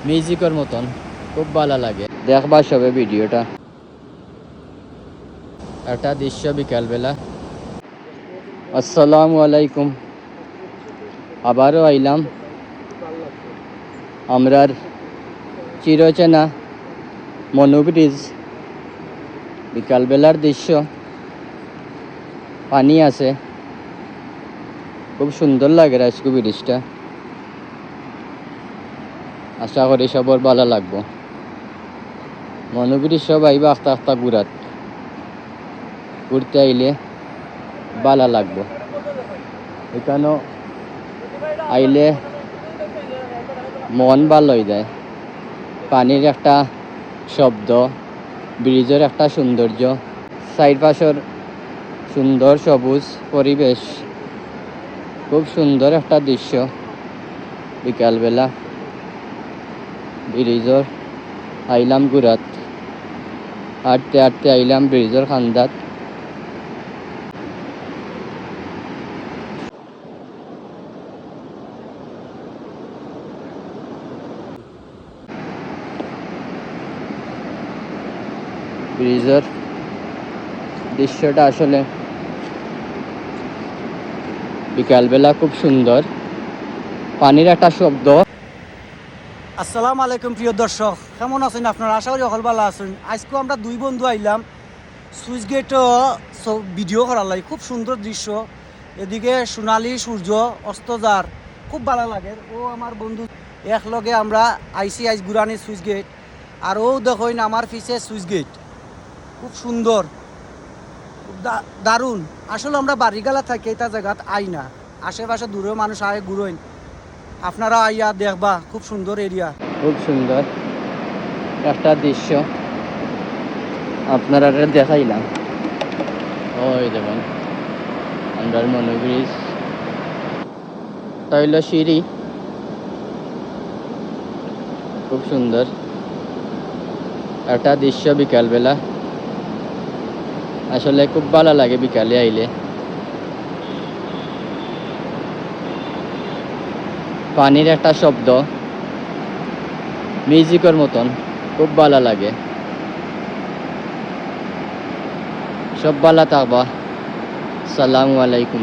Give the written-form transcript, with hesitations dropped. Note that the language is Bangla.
মিউজিকের মতন খুব ভালো লাগে দেখবা সবে ভিডিওটা। একটা দৃশ্য বিকালবেলা। আসসালামু আলাইকুম, আবারও আইলাম আমরার চিরচেনা মনু ব্রিজ। বিকালবেলার দৃশ্য, পানি আছে, খুব সুন্দর লাগে আজকে ব্রিজটা। আশা করি সবার ভালো লাগবো। মনু ব্রিজ সব আইবা আস্তে আস্তে ঘুরতে আইলে ভালো লাগবো। এখানেও আইলে মন ভালো হয়ে যায়। পানির একটা শব্দ, ব্রিজের একটা সৌন্দর্য, চারপাশের সুন্দর সবুজ পরিবেশ, খুব সুন্দর একটা দৃশ্য। বিকালবেলা ব্রিজের আইলাম ঘুরাত, হাঁটতে হাঁটতে আইলাম ব্রিজের খান্দাত। ব্রিজের দৃশ্যটা আসলে বিকালবেলা খুব সুন্দর। পানির একটা শব্দ। আসসালামু আলাইকুম প্রিয় দর্শক, কেমন আছেন আপনারা? আশা করি অকল ভালো আছেন। আজকে আমরা দুই বন্ধু আইলাম সুইচ গেট ভিডিও করার লাগে। খুব সুন্দর দৃশ্য, এদিকে সোনালি সূর্য অস্ত যার, খুব ভালো লাগে। ও আমার বন্ধু, একলগে আমরা আইসি গুরানি সুইচ গেট, আর ও দেখুন আমার পিছে সুইচ গেট। খুব সুন্দর, খুব দারুণ। আসলে আমরা বাড়িগালা থাকি এটা জায়গাত আই না, আশেপাশে দূরেও মানুষ আয় ঘুরোইন। আপনারা আইয়া দেখবা, খুব সুন্দর এরিয়া। খুব সুন্দর একটা দৃশ্য আপনারা দেখাইলাম। ওই দেখুন আমরা মনু ব্রিজ, তৈল সিঁড়ি, খুব সুন্দর একটা দৃশ্য বিকালবেলা। আসলে খুব ভালো লাগে বিকালে আইলে। পানির একটা শব্দ মিউজিকের মতন খুব ভালো লাগে। সব ভালো থাকবা। আসসালামু আলাইকুম।